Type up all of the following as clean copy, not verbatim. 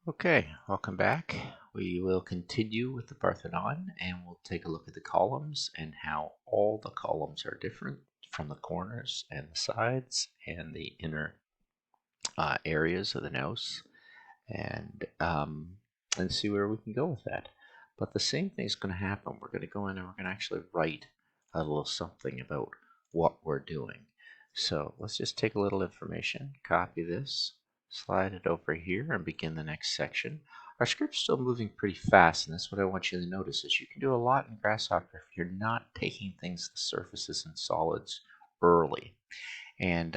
Okay, welcome back. We will continue with the Parthenon and we'll take a look at the columns and how all the columns are different from the corners and the sides and the inner areas of the nose and see where we can go with that. But the same thing is going to happen. We're going to go in and we're going to actually write a little something about what we're doing. So let's just take a little information, copy this, slide it over here, and begin the next section. Our script's still moving pretty fast, and that's what I want you to notice is you can do a lot in Grasshopper if you're not taking things, the surfaces and solids early. And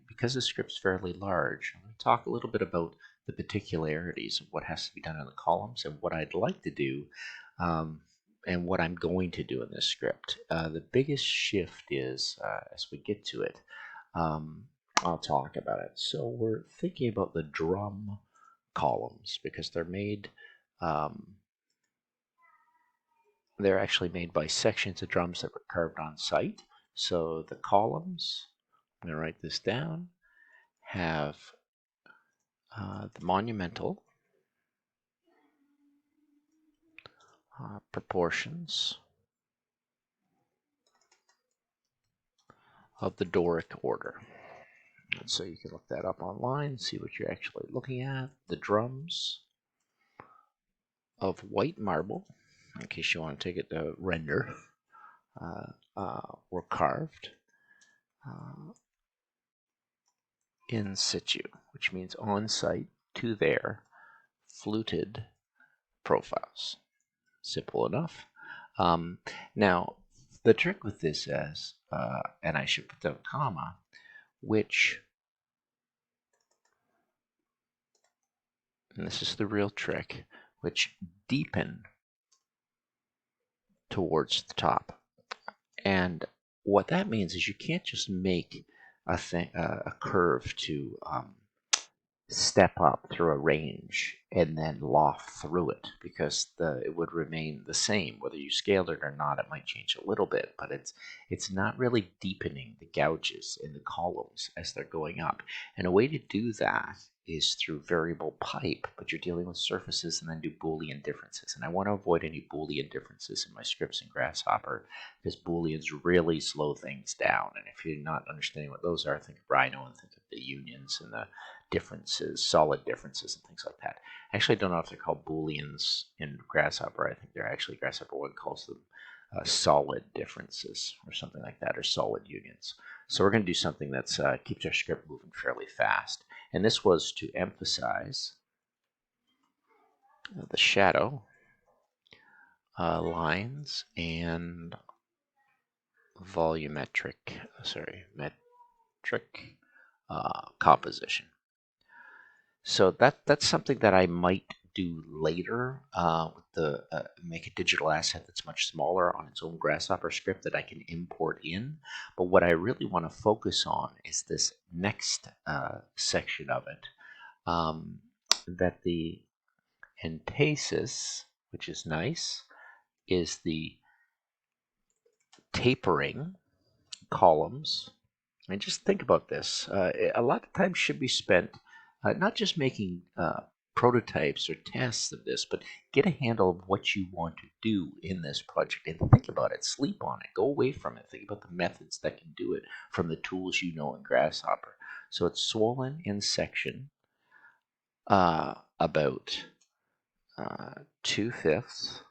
because the script's fairly large, I'm going to talk a little bit about the particularities of what has to be done in the columns and what I'd like to do and what I'm going to do in this script. The biggest shift is, as we get to it, I'll talk about it. So we're thinking about the drum columns because they're made, they're actually made by sections of drums that were carved on site. So the columns, I'm going to write this down, have the monumental proportions of the Doric Order. And so you can look that up online, see what you're actually looking at. The drums of white marble, in case you want to take it to render, were carved in situ, which means on site to their fluted profiles. Simple enough. Now, the trick with this is, and I should put down a comma, which, and this is the real trick, which deepen towards the top. And what that means is you can't just make a curve to step up through a range and then loft through it, because it would remain the same whether you scaled it or not. It might change a little bit, but it's not really deepening the gouges in the columns as they're going up. And a way to do that is through variable pipe, but you're dealing with surfaces and then do Boolean differences. And I want to avoid any Boolean differences in my scripts in Grasshopper because Booleans really slow things down. And if you're not understanding what those are, think of Rhino and think of the unions and the differences, solid differences, and things like that. I actually don't know if they're called Booleans in Grasshopper. I think they're actually, Grasshopper 1 calls them solid differences or something like that, or solid unions. So we're going to do something that keeps our script moving fairly fast. And this was to emphasize the shadow lines and metric composition. So that's something that I might do later with the make a digital asset that's much smaller on its own Grasshopper script that I can import in. But what I really want to focus on is this next section of it, that the Entasis, which is nice, is the tapering columns. And just think about this. A lot of time should be spent not just making prototypes or tests of this, but get a handle of what you want to do in this project and think about it, sleep on it, go away from it, think about the methods that can do it from the tools you know in Grasshopper. So it's swollen in section about 2/5.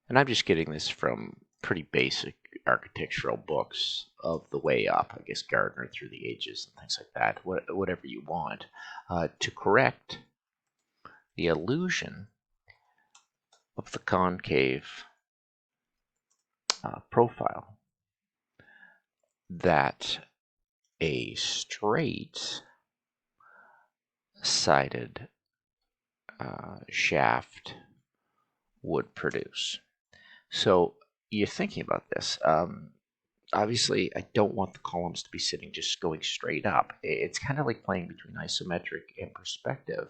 And I'm just getting this from pretty basic architectural books of the way up, I guess Gardner through the ages and things like that, whatever you want, to correct the illusion of the concave profile that a straight-sided shaft would produce. So you're thinking about this. Obviously, I don't want the columns to be sitting just going straight up. It's kind of like playing between isometric and perspective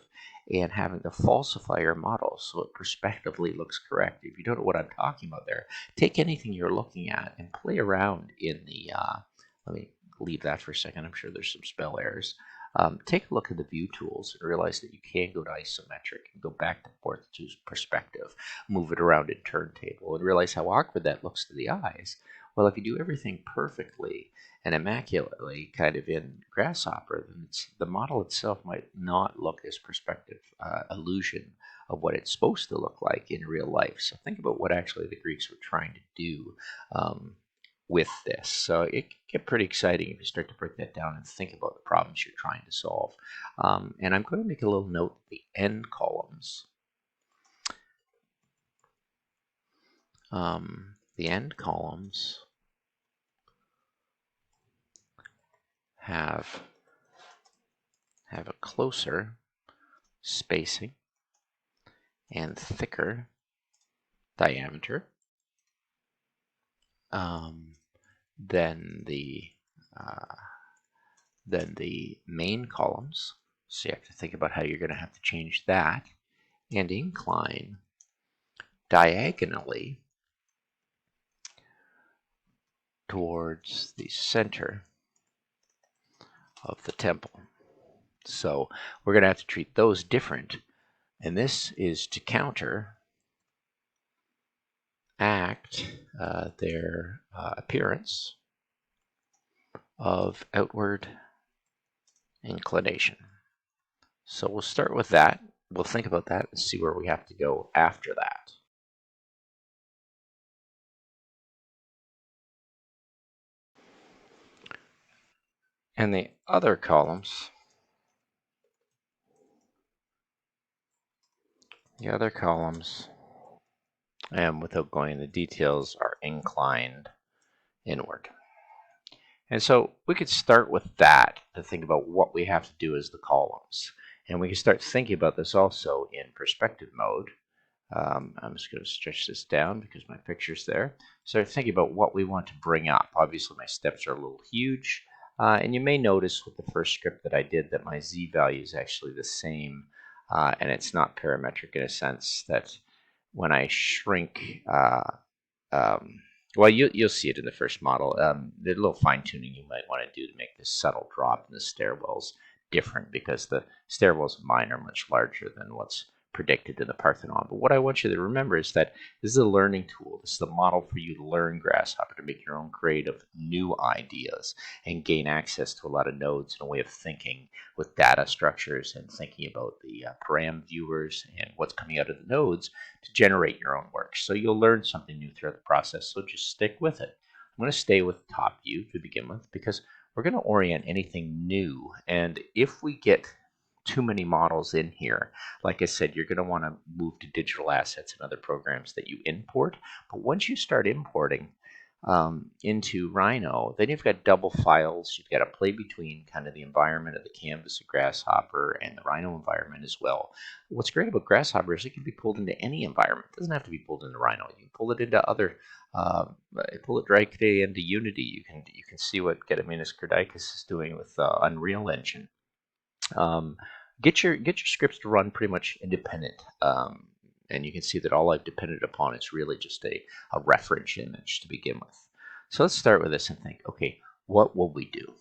and having to falsify your model so it perspectively looks correct. If you don't know what I'm talking about there, take anything you're looking at and play around in the, let me leave that for a second. I'm sure there's some spell errors. take a look at the view tools and realize that you can go to isometric and go back and forth to perspective, move it around in turntable, and realize how awkward that looks to the eyes. Well, if you do everything perfectly and immaculately kind of in grasshopper, then the model itself might not look as perspective illusion of what it's supposed to look like in real life. So think about what actually the Greeks were trying to do with this. So it can get pretty exciting if you start to break that down and think about the problems you're trying to solve. And I'm going to make a little note that the end columns. The end columns have a closer spacing and thicker diameter than the main columns. So you have to think about how you're going to have to change that, and incline diagonally towards the center of the temple. So we're going to have to treat those different, and this is to counteract their appearance of outward inclination. So we'll start with that. We'll think about that and see where we have to go after that. And the other columns, and without going into details, are inclined inward. And so we could start with that to think about what we have to do as the columns. And we can start thinking about this also in perspective mode. I'm just going to stretch this down because my picture's there. Start thinking about what we want to bring up. Obviously, my steps are a little huge. And you may notice with the first script that I did that my z value is actually the same. And it's not parametric in a sense that when I shrink, well, you'll see it in the first model. The little fine-tuning you might want to do to make this subtle drop in the stairwells different, because the stairwells of mine are much larger than what's predicted in the Parthenon. But what I want you to remember is that this is a learning tool. This is the model for you to learn Grasshopper, to make your own creative new ideas and gain access to a lot of nodes and a way of thinking with data structures and thinking about the param viewers and what's coming out of the nodes to generate your own work. So you'll learn something new throughout the process, so just stick with it. I'm going to stay with top view to begin with because we're going to orient anything new. And if we get too many models in here, like I said, you're going to want to move to digital assets and other programs that you import. But once you start importing into Rhino, then you've got double files. You've got to play between kind of the environment of the canvas of Grasshopper and the Rhino environment as well. What's great about Grasshopper is it can be pulled into any environment. It doesn't have to be pulled into Rhino. You can pull it into other, pull it directly into Unity. You can see what Gediminas Kerdikis is doing with Unreal Engine. Get your scripts to run pretty much independent, and you can see that all I've depended upon is really just a reference image to begin with. So let's start with this and think, okay, what will we do?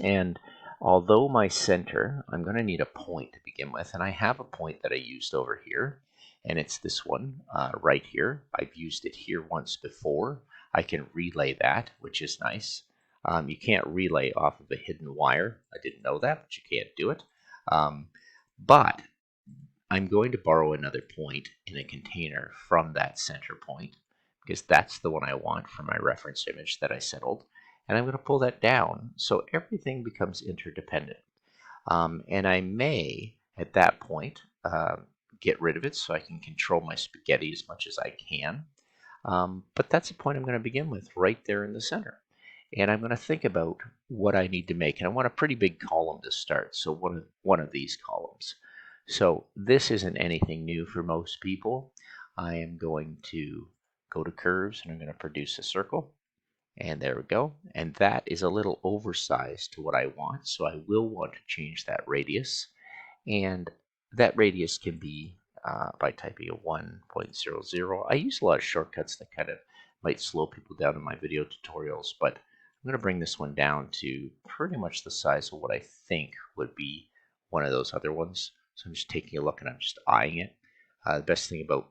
And although my center, I'm going to need a point to begin with, and I have a point that I used over here, and it's this one right here. I've used it here once before. I can relay that, which is nice. You can't relay off of a hidden wire. I didn't know that, but you can't do it. But I'm going to borrow another point in a container from that center point, because that's the one I want for my reference image that I settled. And I'm going to pull that down so everything becomes interdependent. And I may, at that point, get rid of it so I can control my spaghetti as much as I can. But that's the point I'm going to begin with right there in the center. And I'm going to think about what I need to make. And I want a pretty big column to start, so one of these columns. So this isn't anything new for most people. I am going to go to curves, and I'm going to produce a circle. And there we go. And that is a little oversized to what I want, so I will want to change that radius. And that radius can be by typing a 1.00. I use a lot of shortcuts that kind of might slow people down in my video tutorials, but I'm going to bring this one down to pretty much the size of what I think would be one of those other ones. So I'm just taking a look and I'm just eyeing it. The best thing about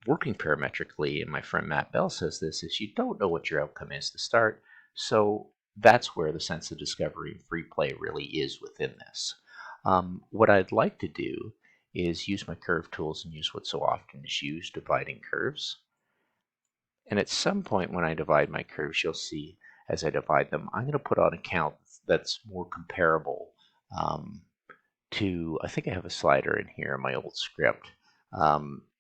working parametrically, and my friend Matt Bell says this, is you don't know what your outcome is to start. So that's where the sense of discovery and free play really is within this. What I'd like to do is use my curve tools and use what so often is used, dividing curves. And at some point when I divide my curves, you'll see as I divide them, I'm going to put on a count that's more comparable to, I think I have a slider in here in my old script.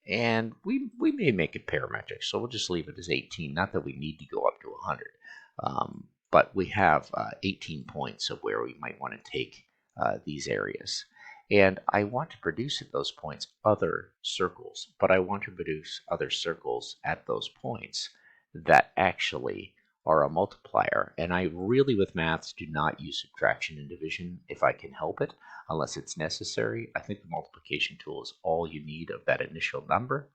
And we may make it parametric, so we'll just leave it as 18. Not that we need to go up to 100, but we have 18 points of where we might want to take these areas. And I want to produce at those points other circles, but I want to produce other circles at those points that actually are a multiplier. And I really, with maths, do not use subtraction and division if I can help it, unless it's necessary. I think the multiplication tool is all you need of that initial number,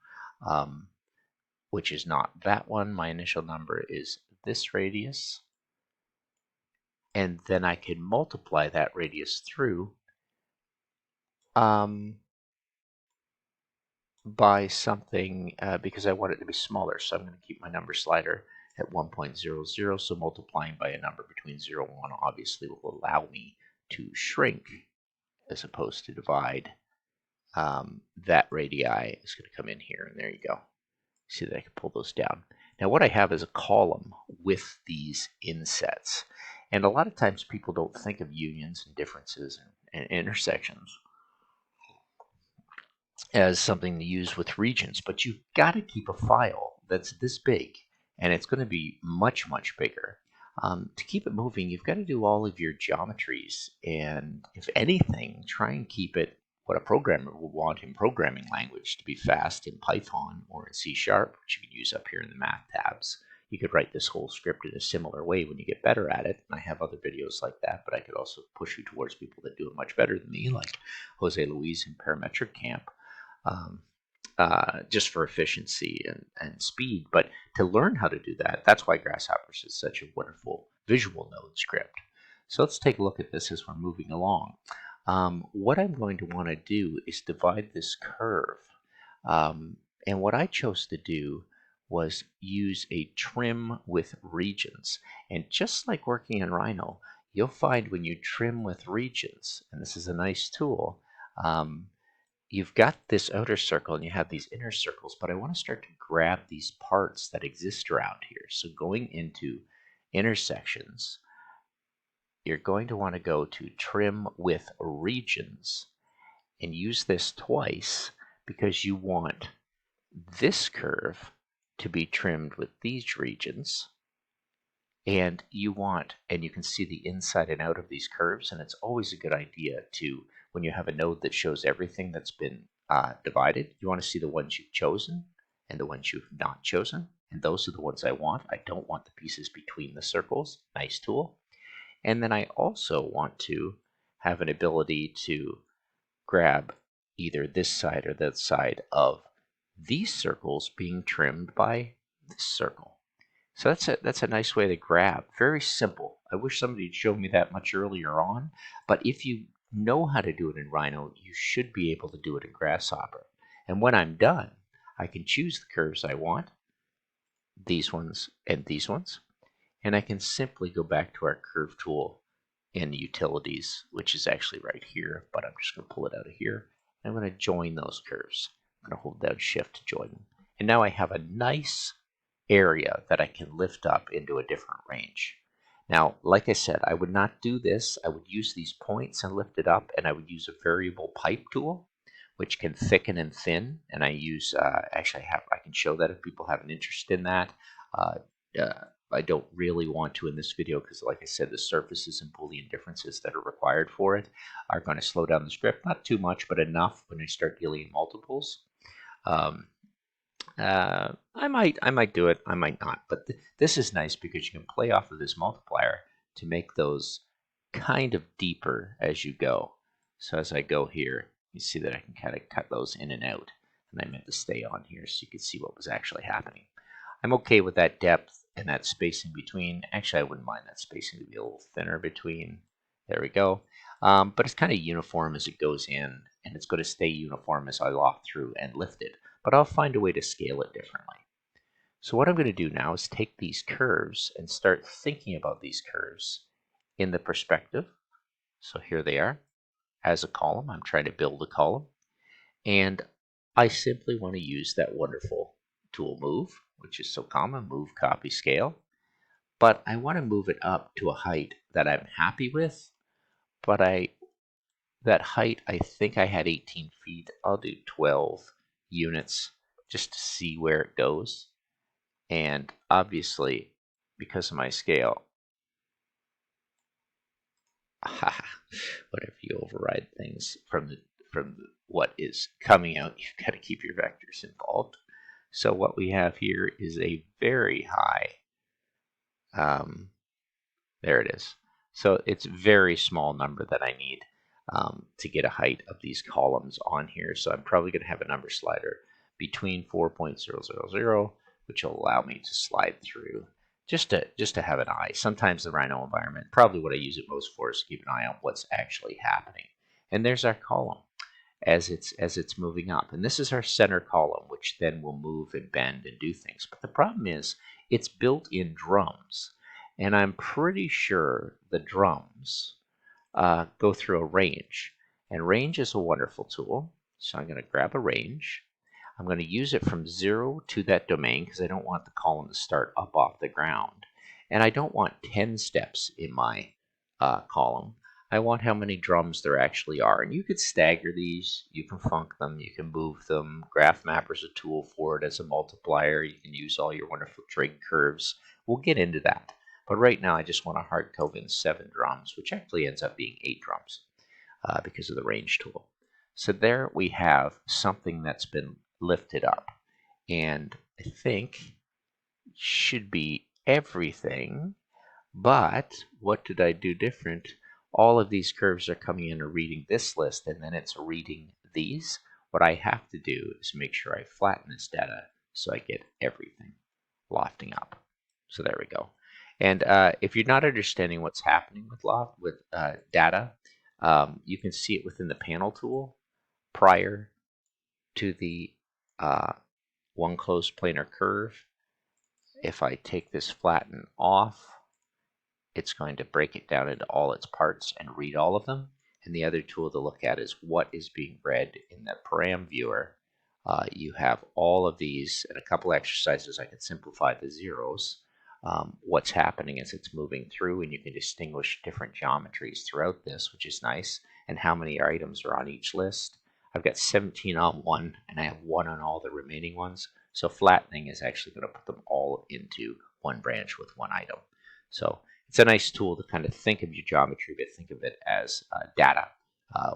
which is not that one. My initial number is this radius. And then I can multiply that radius through by something because I want it to be smaller. So I'm going to keep my number slider at 1.00. So multiplying by a number between 0 and 1 obviously will allow me to shrink as opposed to divide. That radii is going to come in here, and there you go. See that I can pull those down. Now what I have is a column with these insets. And a lot of times people don't think of unions and differences and intersections as something to use with regions, but you've got to keep a file that's this big, and it's going to be much, much bigger. To keep it moving, you've got to do all of your geometries, and if anything, try and keep it what a programmer would want in programming language to be fast in Python or in C#, which you can use up here in the math tabs. You could write this whole script in a similar way when you get better at it. And I have other videos like that, but I could also push you towards people that do it much better than me, like Jose Luis in Parametric Camp. Just for efficiency and speed. But to learn how to do that, that's why Grasshoppers is such a wonderful visual node script. So let's take a look at this as we're moving along. What I'm going to want to do is divide this curve. And what I chose to do was use a trim with regions. And just like working in Rhino, you'll find when you trim with regions, and this is a nice tool, you've got this outer circle and you have these inner circles, but I want to start to grab these parts that exist around here. So going into intersections, you're going to want to go to trim with regions and use this twice because you want this curve to be trimmed with these regions. And you can see the inside and out of these curves, and it's always a good idea to, when you have a node that shows everything that's been divided, you want to see the ones you've chosen and the ones you've not chosen, and those are the ones I want. I don't want the pieces between the circles. Nice tool. And then I also want to have an ability to grab either this side or that side of these circles being trimmed by this circle. So that's a nice way to grab. Very simple. I wish somebody had shown me that much earlier on. But if you know how to do it in Rhino, you should be able to do it in Grasshopper. And when I'm done, I can choose the curves I want, these ones and these ones. And I can simply go back to our curve tool in the utilities, which is actually right here. But I'm just going to pull it out of here. I'm going to join those curves. I'm going to hold down Shift to join them. And now I have a nice area that I can lift up into a different range. Now, like I said, I would not do this. I would use these points and lift it up, and I would use a variable pipe tool, which can thicken and thin. And I use, actually, I can show that if people have an interest in that. I don't really want to in this video because, like I said, the surfaces and Boolean differences that are required for it are going to slow down the script. Not too much, but enough when I start dealing in multiples. I might do it, I might not, but this is nice because you can play off of this multiplier to make those kind of deeper as you go. So as I go here, you see that I can kind of cut those in and out, and I meant to stay on here so you could see what was actually happening. I'm okay with that depth. and that spacing between, actually I wouldn't mind that spacing to be a little thinner between. There we go. But it's kind of uniform as it goes in, and it's going to stay uniform as I loft through and lift it. But I'll find a way to scale it differently. So what I'm going to do now is take these curves and start thinking about these curves in the perspective. So here they are as a column. I'm trying to build a column. And I simply want to use that wonderful tool move, which is so common, move, copy, scale. But I want to move it up to a height that I'm happy with. But that height, I think I had 18 feet. I'll do 12 units just to see where it goes. And obviously, because of my scale, whenever you override things from what is coming out, you've got to keep your vectors involved. So what we have here is a very high, there it is. So it's a very small number that I need to get a height of these columns on here. So I'm probably going to have a number slider between 4.000, which will allow me to slide through just to have an eye. Sometimes the Rhino environment, probably what I use it most for is to keep an eye on what's actually happening. And there's our column as it's moving up. And this is our center column, which then will move and bend and do things. But the problem is it's built in drums. And I'm pretty sure the drums go through a range. And range is a wonderful tool. So I'm going to grab a range. I'm going to use it from 0 to that domain because I don't want the column to start up off the ground. And I don't want 10 steps in my column. I want how many drums there actually are. And you could stagger these. You can func them. You can move them. Graph Mapper is a tool for it as a multiplier. You can use all your wonderful trig curves. We'll get into that. But right now I just want to hard code in 7 drums, which actually ends up being 8 drums because of the range tool. So there we have something that's been lifted up. And I think should be everything. But what did I do different? All of these curves are coming in and reading this list, and then it's reading these. What I have to do is make sure I flatten this data so I get everything lofting up. So there we go. And if you're not understanding what's happening with data, you can see it within the panel tool prior to the one closed planar curve. If I take this flatten off, it's going to break it down into all its parts and read all of them. And the other tool to look at is what is being read in the param viewer. You have all of these and a couple exercises. I can simplify the zeros. What's happening as it's moving through, and you can distinguish different geometries throughout this, which is nice, and how many items are on each list. I've got 17 on one, and I have 1 on all the remaining ones. So flattening is actually going to put them all into one branch with 1 item. So it's a nice tool to kind of think of your geometry, but think of it as data,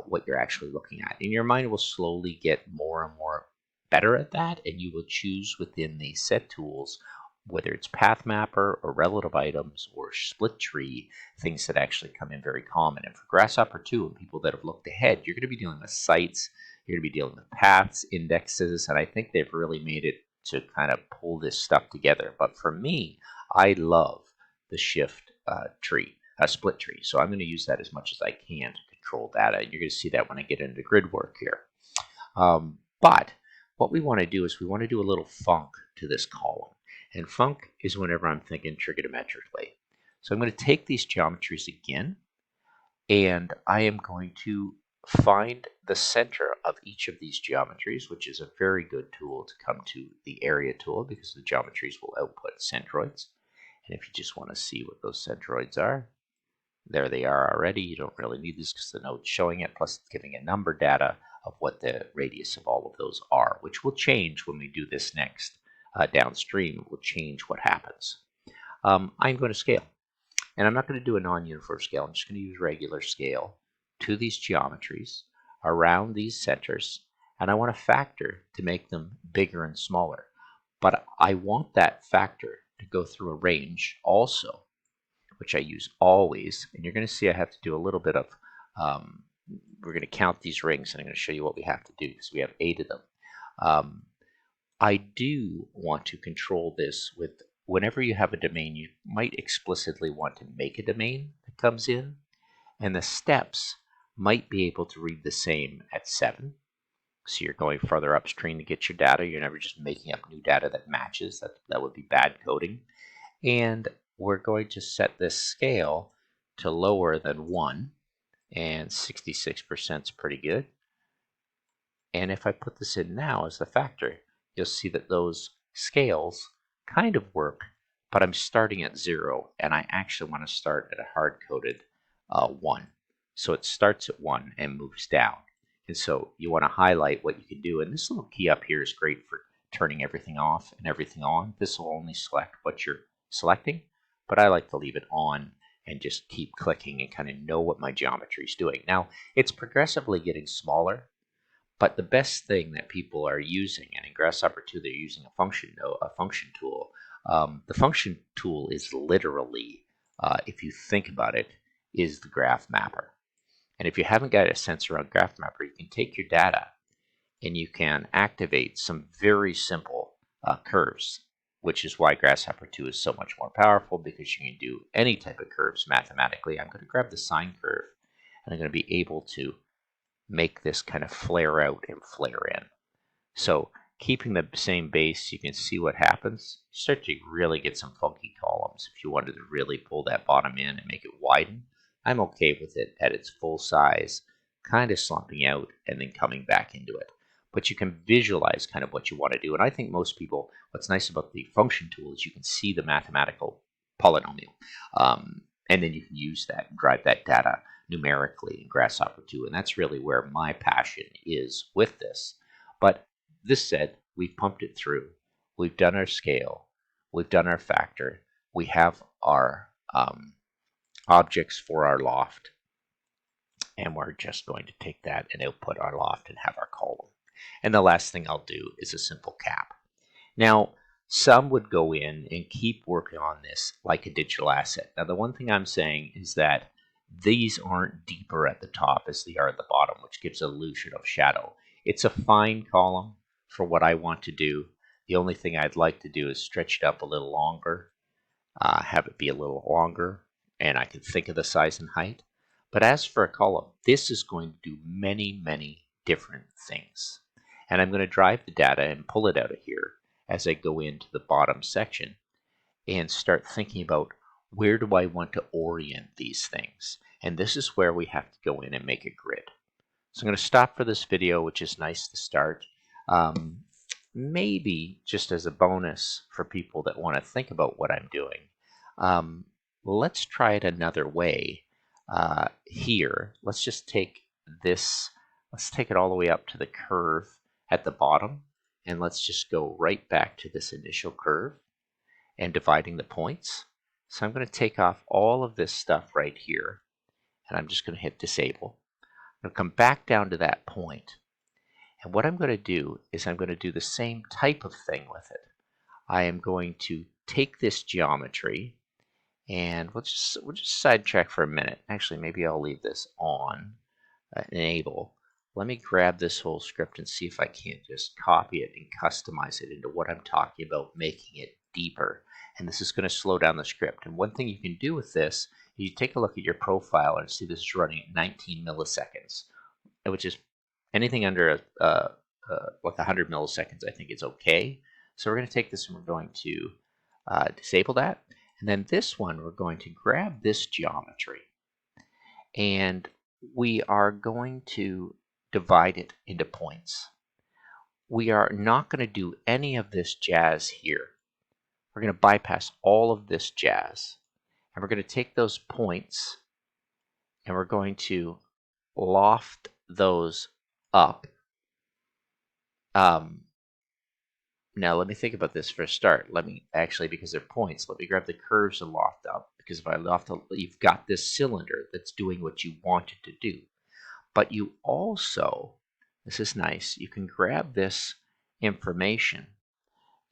what you're actually looking at. And your mind will slowly get more and more better at that, and you will choose within the set tools, whether it's path mapper or relative items or split tree, things that actually come in very common. And for grasshopper too, and people that have looked ahead, you're going to be dealing with sites, you're going to be dealing with paths, indexes, and I think they've really made it to kind of pull this stuff together. But for me, I love the shift tree, split tree. So I'm going to use that as much as I can to control data. And you're going to see that when I get into grid work here. But what we want to do is we want to do a little func to this column. And func is whenever I'm thinking trigonometrically. So I'm going to take these geometries again, and I am going to find the center of each of these geometries, which is a very good tool to come to the area tool because the geometries will output centroids. And if you just want to see what those centroids are, there they are already. You don't really need this because the node's showing it, plus it's giving a number data of what the radius of all of those are, which will change when we do this next. Downstream, it will change what happens. I'm going to scale. And I'm not going to do a non-uniform scale. I'm just going to use regular scale to these geometries around these centers. And I want a factor to make them bigger and smaller. But I want that factor to go through a range also, which I use always. And you're going to see I have to do a little bit of, we're going to count these rings, and I'm going to show you what we have to do because we have 8 of them. I do want to control this with whenever you have a domain, you might explicitly want to make a domain that comes in, and the steps might be able to read the same at 7. So you're going further upstream to get your data. You're never just making up new data that matches. That would be bad coding. And we're going to set this scale to lower than 1, and 66% is pretty good. And if I put this in now as the factor, you'll see that those scales kind of work, but I'm starting at 0, and I actually want to start at a hard-coded 1. So it starts at 1 and moves down. And so you want to highlight what you can do. And this little key up here is great for turning everything off and everything on. This will only select what you're selecting, but I like to leave it on and just keep clicking and kind of know what my geometry is doing. Now, it's progressively getting smaller, but the best thing that people are using, and in Grasshopper 2 they're using a function tool. The function tool is literally, if you think about it, is the graph mapper. And if you haven't got a sense around graph mapper, you can take your data and you can activate some very simple curves, which is why Grasshopper 2 is so much more powerful, because you can do any type of curves mathematically. I'm going to grab the sine curve, and I'm going to be able to make this kind of flare out and flare in. So keeping the same base, you can see what happens. You start to really get some funky columns. If you wanted to really pull that bottom in and make it widen, I'm okay with it at its full size, kind of slumping out and then coming back into it. But you can visualize kind of what you want to do. And I think most people, what's nice about the function tool is you can see the mathematical polynomial. And then you can use that and drive that data numerically in Grasshopper 2. And that's really where my passion is with this. But this said, we've pumped it through. We've done our scale. We've done our factor. We have our objects for our loft, and we're just going to take that and output our loft and have our column. And the last thing I'll do is a simple cap. Now, some would go in and keep working on this like a digital asset. Now, the one thing I'm saying is that these aren't deeper at the top as they are at the bottom, which gives an illusion of shadow. It's a fine column for what I want to do. The only thing I'd like to do is stretch it up a little longer, have it be a little longer, and I can think of the size and height. But as for a column, this is going to do many, many different things. And I'm going to drive the data and pull it out of here as I go into the bottom section and start thinking about where do I want to orient these things. And this is where we have to go in and make a grid. So I'm going to stop for this video, which is nice to start. Maybe just as a bonus for people that want to think about what I'm doing. Let's try it another way here. Let's just take this, let's take it all the way up to the curve at the bottom, and let's just go right back to this initial curve and dividing the points. So I'm going to take off all of this stuff right here, and I'm just going to hit disable. I'm going to come back down to that point, and what I'm going to do is I'm going to do the same type of thing with it. I am going to take this geometry, and we'll just sidetrack for a minute. Actually, maybe I'll leave this on, enable. Let me grab this whole script and see if I can't just copy it and customize it into what I'm talking about, making it deeper. And this is going to slow down the script. And one thing you can do with this, you take a look at your profile and see this is running at 19 milliseconds, which is anything under like 100 milliseconds, I think is okay. So we're going to take this and we're going to disable that. And then this one, we're going to grab this geometry and we are going to divide it into points. We are not going to do any of this jazz here. We're going to bypass all of this jazz. And we're going to take those points and we're going to loft those up. Now let me think about this for a start. Let me actually, because they're points, let me grab the curves and loft up. Because if I loft up, you've got this cylinder that's doing what you want it to do. But you also, this is nice, you can grab this information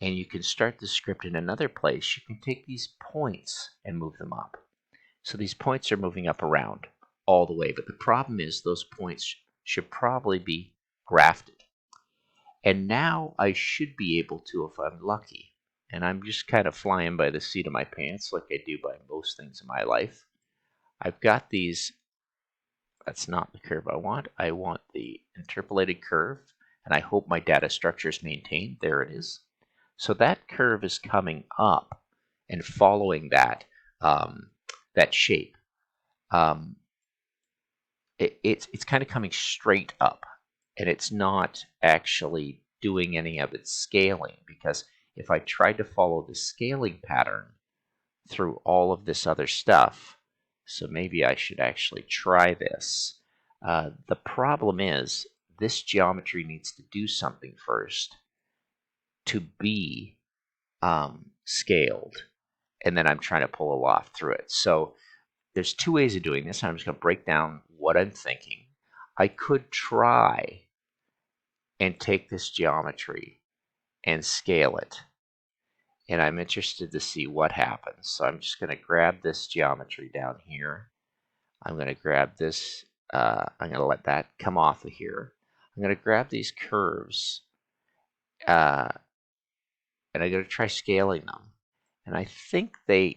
and you can start the script in another place. You can take these points and move them up. So these points are moving up around all the way. But the problem is those points should probably be grafted. And now I should be able to, if I'm lucky, and I'm just kind of flying by the seat of my pants like I do by most things in my life. I've got these, that's not the curve I want. I want the interpolated curve, and I hope my data structure is maintained. There it is. So that curve is coming up and following that, that shape. It's kind of coming straight up, and it's not actually doing any of its scaling, because if I tried to follow the scaling pattern through all of this other stuff, so maybe I should actually try this. The problem is this geometry needs to do something first to be scaled, and then I'm trying to pull a loft through it. So there's two ways of doing this. I'm just going to break down what I'm thinking. I could try and take this geometry and scale it, and I'm interested to see what happens. So I'm just going to grab this geometry down here. I'm going to grab this, I'm going to let that come off of here. I'm going to grab these curves, and I'm going to try scaling them. And I think they're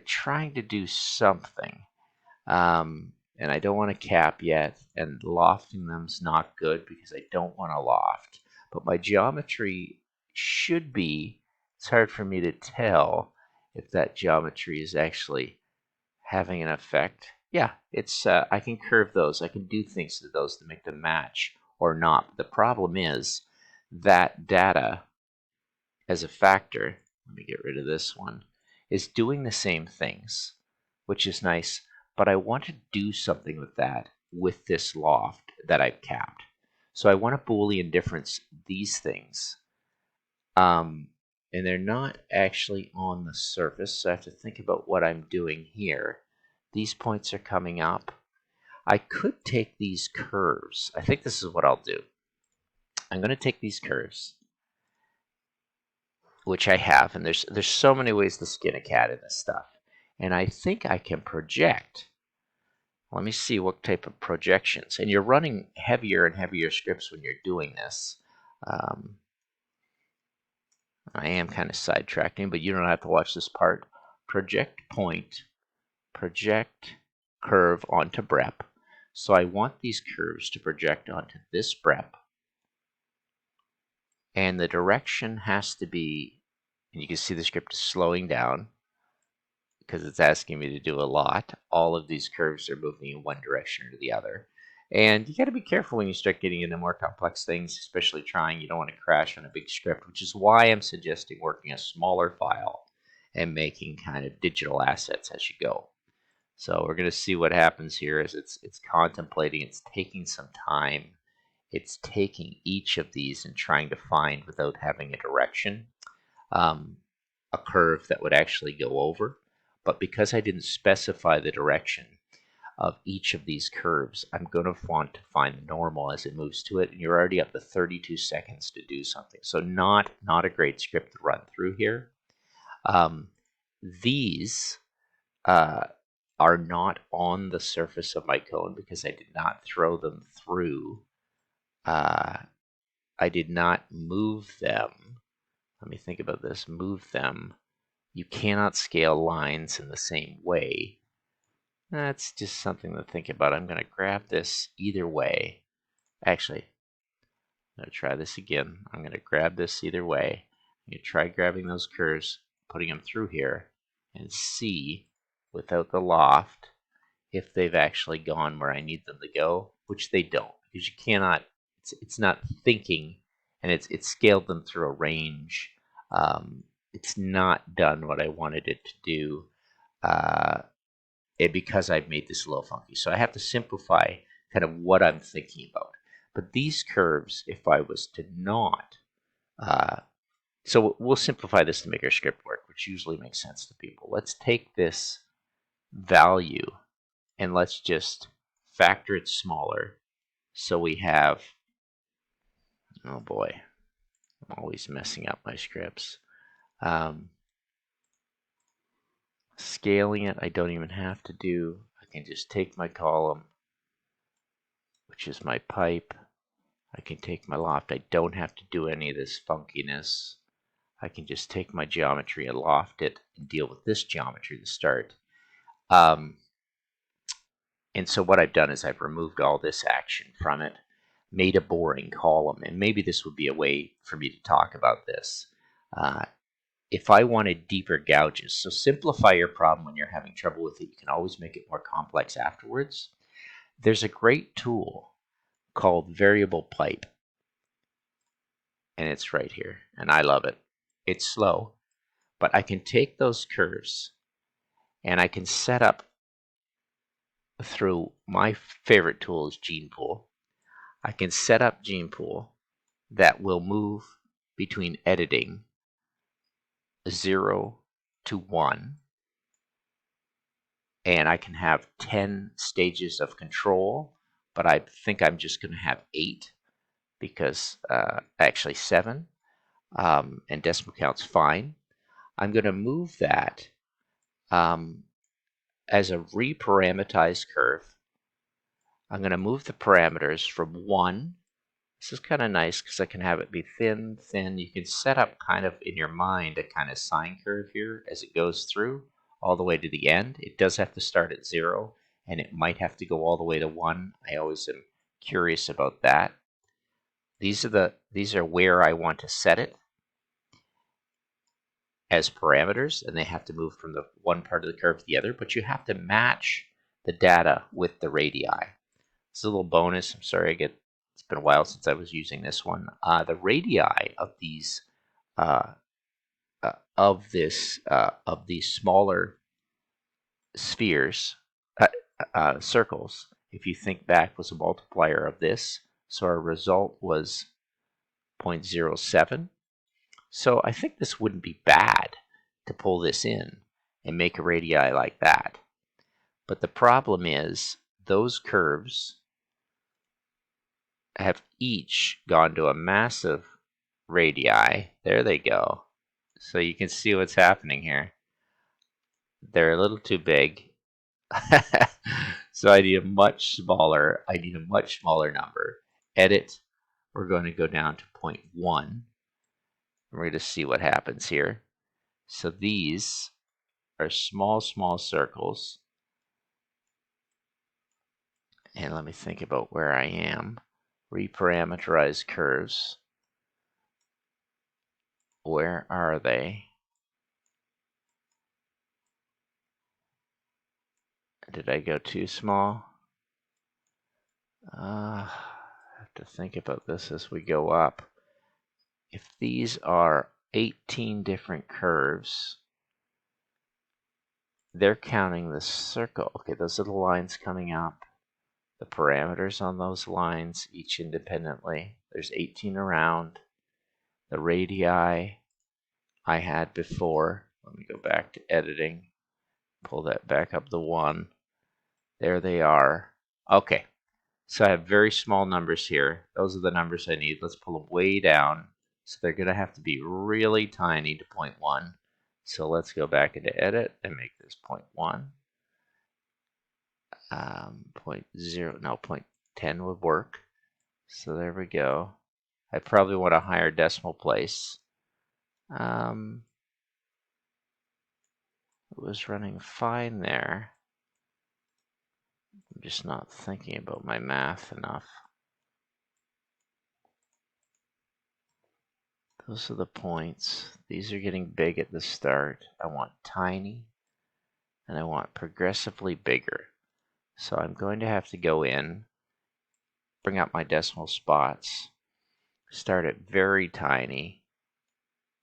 trying to do something. And I don't want to cap yet, and lofting them's not good because I don't want to loft. But my geometry should be, it's hard for me to tell if that geometry is actually having an effect. Yeah, it's I can curve those. I can do things to those to make them match or not. The problem is that data as a factor, let me get rid of this one, is doing the same things, which is nice, but I want to do something with that with this loft that I've capped. So I want to Boolean difference these things. And they're not actually on the surface, so I have to think about what I'm doing here. These points are coming up. I could take these curves. I think this is what I'll do. I'm going to take these curves, which I have, and there's so many ways to skin a cat in this stuff. And I think I can project. Let me see what type of projections. And you're running heavier and heavier scripts when you're doing this. I am kind of sidetracking, but you don't have to watch this part. Project point, project curve onto brep. So I want these curves to project onto this brep. And the direction has to be, and you can see the script is slowing down because it's asking me to do a lot. All of these curves are moving in one direction or the other. And you got to be careful when you start getting into more complex things, especially trying. You don't want to crash on a big script, which is why I'm suggesting working a smaller file and making kind of digital assets as you go. So we're going to see what happens here as it's contemplating. It's taking some time. It's taking each of these and trying to find, without having a direction, a curve that would actually go over. But because I didn't specify the direction of each of these curves, I'm going to want to find the normal as it moves to it, and you're already up to 32 seconds to do something. So not a great script to run through here. These are not on the surface of my cone because I did not throw them through. I did not move them. Let me think about this. Move them. You cannot scale lines in the same way. That's just something to think about. I'm going to grab this either way. Actually, I'm going to try this again. I'm going to grab this either way. I'm going to try grabbing those curves, putting them through here, and see, without the loft, if they've actually gone where I need them to go, which they don't, because you cannot, it's not thinking, and it's scaled them through a range. It's not done what I wanted it to do. Because I've made this a little funky. So I have to simplify kind of what I'm thinking about. But these curves, if I was to not, so we'll simplify this to make our script work, which usually makes sense to people. Let's take this value and let's just factor it smaller. So we have, oh boy, I'm always messing up my scripts. Scaling it, I don't even have to do. I can just take my column, which is my pipe. I can take my loft. I don't have to do any of this funkiness. I can just take my geometry and loft it and deal with this geometry to start. And so what I've done is I've removed all this action from it, made a boring column, and maybe this would be a way for me to talk about this. If I wanted deeper gouges, so simplify your problem when you're having trouble with it. You can always make it more complex afterwards. There's a great tool called variable pipe, and it's right here, and I love it. It's slow, but I can take those curves and I can set up through my favorite tool is Gene Pool. I can set up Gene Pool that will move between editing 0 to 1, and I can have 10 stages of control, but I think I'm just going to have 8 because actually 7, and decimal count's fine. I'm going to move that as a reparameterized curve. I'm going to move the parameters from 1. This is kind of nice because I can have it be thin, thin. You can set up kind of in your mind a kind of sine curve here as it goes through all the way to the end. It does have to start at 0, and it might have to go all the way to 1. I always am curious about that. These are where I want to set it as parameters, and they have to move from the one part of the curve to the other, but you have to match the data with the radii. It's a little bonus. I'm sorry, it's been a while since I was using this one. The radii of these smaller spheres, circles, if you think back, was a multiplier of this. So our result was 0.07. So I think this wouldn't be bad to pull this in and make a radii like that. But the problem is those curves have each gone to a massive radii. There they go. So you can see what's happening here. They're a little too big. So I need a much smaller number. Edit. We're going to go down to 0.1. We're going to see what happens here. So these are small circles. And let me think about where I am. Reparameterize curves. Where are they? Did I go too small? I have to think about this as we go up. If these are 18 different curves, they're counting the circle. Okay, those are the lines coming up. The parameters on those lines, each independently. There's 18 around. The radii I had before. Let me go back to editing. Pull that back up to 1. There they are. Okay, so I have very small numbers here. Those are the numbers I need. Let's pull them way down. So they're going to have to be really tiny to 0.1. So let's go back into edit and make this 0.1. 0.10 would work. So there we go. I probably want a higher decimal place. It was running fine there. I'm just not thinking about my math enough. Those are the points. These are getting big at the start. I want tiny, and I want progressively bigger. So I'm going to have to go in, bring up my decimal spots, start at very tiny,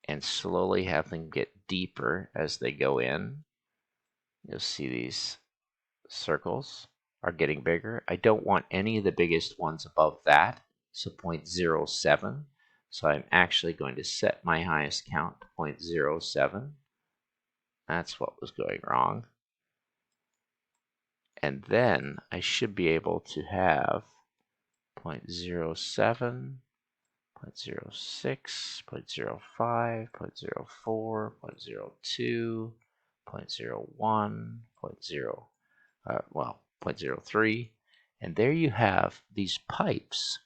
and slowly have them get deeper as they go in. You'll see these circles are getting bigger. I don't want any of the biggest ones above that, so 0.07. So I'm actually going to set my highest count to 0.07. That's what was going wrong. And then I should be able to have 0.07, 0.06, 0.05, 0.04, 0.02, 0.01, 0.03. And there you have these pipes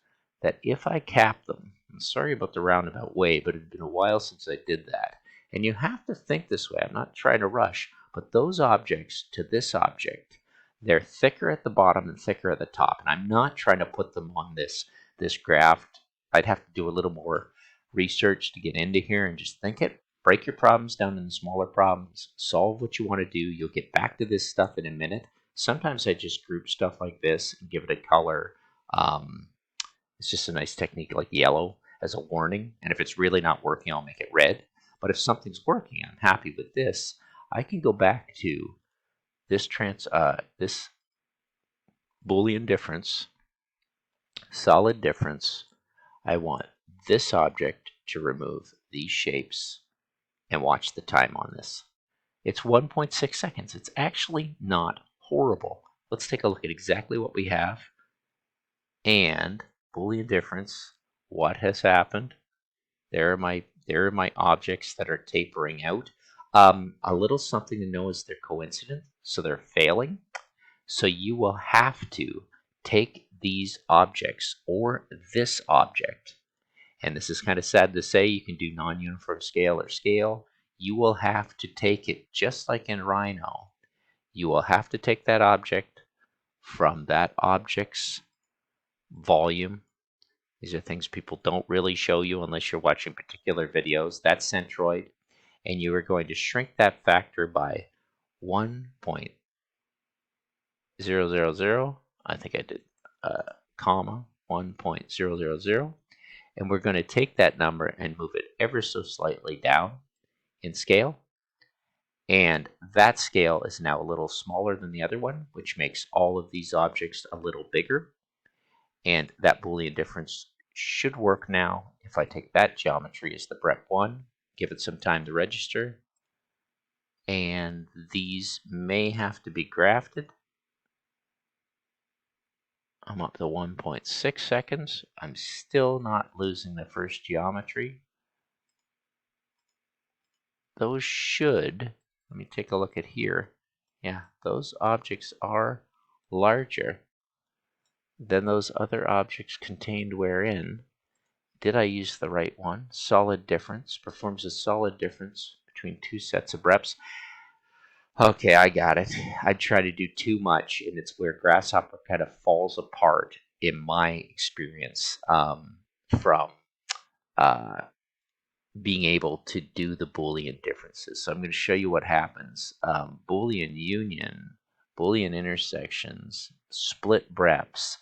that if I cap them, I'm sorry about the roundabout way, but it had been a while since I did that. And you have to think this way. I'm not trying to rush, but those objects to this object, they're thicker at the bottom and thicker at the top. And I'm not trying to put them on this graph. I'd have to do a little more research to get into here and just think it. Break your problems down into smaller problems. Solve what you want to do. You'll get back to this stuff in a minute. Sometimes I just group stuff like this and give it a color. It's just a nice technique like yellow as a warning. And if it's really not working, I'll make it red. But if something's working, I'm happy with this. I can go back to this this Boolean difference, solid difference. I want this object to remove these shapes and watch the time on this. It's 1.6 seconds. It's actually not horrible. Let's take a look at exactly what we have. And Boolean difference, what has happened? There are my objects that are tapering out. A little something to know is they're coincident, so they're failing. So you will have to take these objects or this object, and this is kind of sad to say, you can do non-uniform scale or scale. You will have to take it just like in Rhino. You will have to take that object from that object's volume. These are things people don't really show you unless you're watching particular videos. That's centroid. And you are going to shrink that factor by 1.000. I think I did comma 1.000. And we're going to take that number and move it ever so slightly down in scale. And that scale is now a little smaller than the other one, which makes all of these objects a little bigger. And that Boolean difference should work now. If I take that geometry as the BREP1, give it some time to register, and these may have to be grafted. I'm up to 1.6 seconds. I'm still not losing the first geometry. Those should, let me take a look at here. Yeah, those objects are larger than those other objects contained wherein. Did I use the right one? Solid difference. Performs a solid difference between two sets of reps. Okay, I got it. I try to do too much, and it's where Grasshopper kind of falls apart in my experience from being able to do the Boolean differences. So I'm going to show you what happens. Boolean union, Boolean intersections, split breps.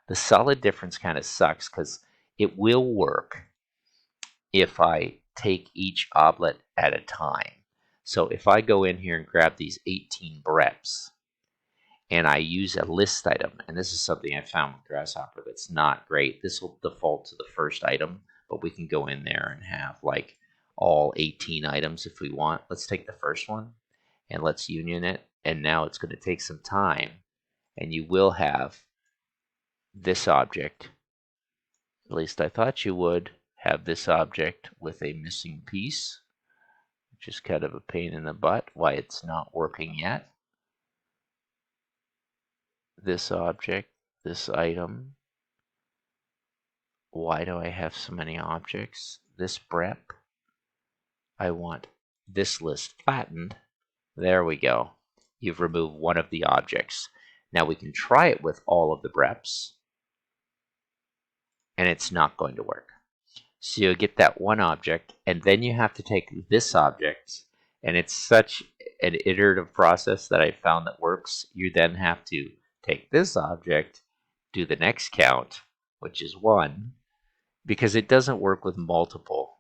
The solid difference kind of sucks because it will work if I take each oblet at a time. So if I go in here and grab these 18 breps and I use a list item, and this is something I found with Grasshopper that's not great. This will default to the first item, but we can go in there and have like all 18 items if we want. Let's take the first one and let's union it. And now it's going to take some time, and you will have this object, at least I thought you would, have this object with a missing piece, which is kind of a pain in the butt, why it's not working yet. This object, this item. Why do I have so many objects? This brep. I want this list flattened. There we go. You've removed one of the objects. Now we can try it with all of the breps, and it's not going to work. So you get that one object, and then you have to take this object, and it's such an iterative process that I found that works. You then have to take this object, do the next count, which is 1, because it doesn't work with multiple.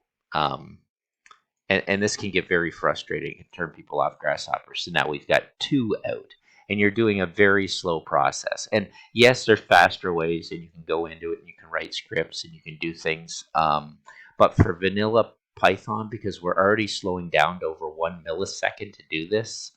And this can get very frustrating and turn people off Grasshopper. So now we've got 2 out, and you're doing a very slow process. And yes, there's faster ways, and you can go into it and you can write scripts and you can do things. But for vanilla Python, because we're already slowing down to over 1 millisecond to do this,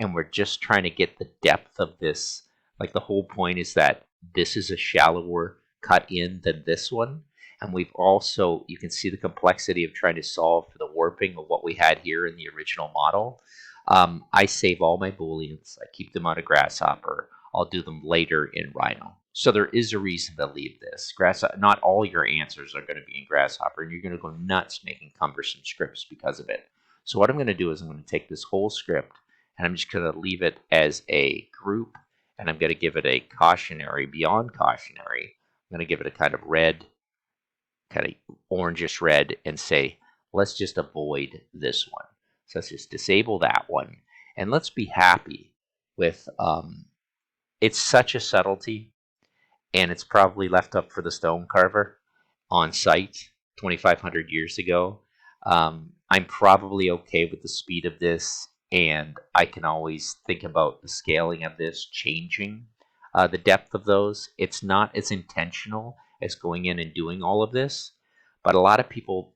and we're just trying to get the depth of this, like the whole point is that this is a shallower cut in than this one. And we've also, you can see the complexity of trying to solve for the warping of what we had here in the original model. I save all my Booleans. I keep them out of Grasshopper. I'll do them later in Rhino. So there is a reason to leave this. Not all your answers are going to be in Grasshopper, and you're going to go nuts making cumbersome scripts because of it. So what I'm going to do is I'm going to take this whole script, and I'm just going to leave it as a group, and I'm going to give it a cautionary, beyond cautionary. I'm going to give it a kind of red, kind of orangish red, and say, let's just avoid this one. So let's just disable that one, and let's be happy with, it's such a subtlety, and it's probably left up for the stone carver on site 2,500 years ago. I'm probably okay with the speed of this, and I can always think about the scaling of this changing the depth of those. It's not as intentional as going in and doing all of this, but a lot of people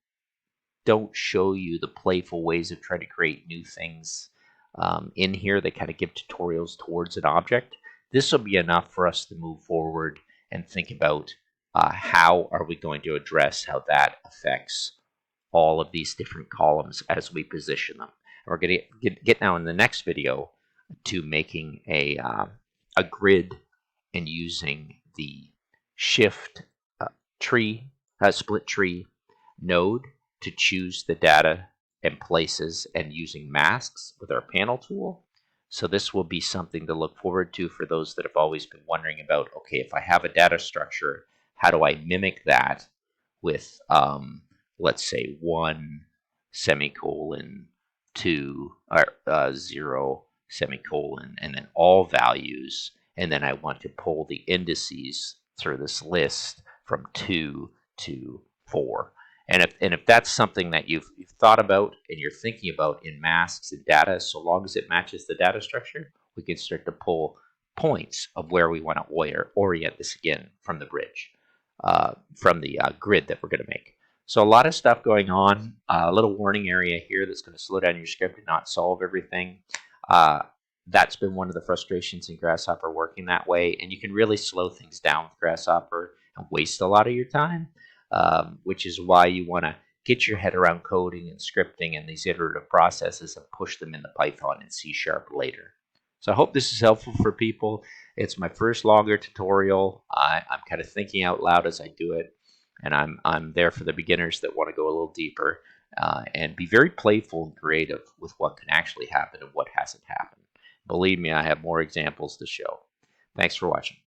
don't show you the playful ways of trying to create new things in here. They kind of give tutorials towards an object. This will be enough for us to move forward and think about how are we going to address how that affects all of these different columns as we position them. And we're going to get now in the next video to making a grid and using the shift tree, split tree node to choose the data and places, and using masks with our panel tool. So this will be something to look forward to for those that have always been wondering about, okay, if I have a data structure, how do I mimic that with, let's say, 1 semicolon 2 or 0 semicolon, and then all values, and then I want to pull the indices through this list from 2 to 4. And if that's something that you've thought about and you're thinking about in masks and data, so long as it matches the data structure, we can start to pull points of where we want to orient this again from the bridge, from the grid that we're going to make. So a lot of stuff going on, a little warning area here that's going to slow down your script and not solve everything. That's been one of the frustrations in Grasshopper working that way, and you can really slow things down with Grasshopper and waste a lot of your time. Which is why you want to get your head around coding and scripting and these iterative processes and push them into Python and C# later. So I hope this is helpful for people. It's my first longer tutorial. I'm kind of thinking out loud as I do it, and I'm there for the beginners that want to go a little deeper and be very playful and creative with what can actually happen and what hasn't happened. Believe me, I have more examples to show. Thanks for watching.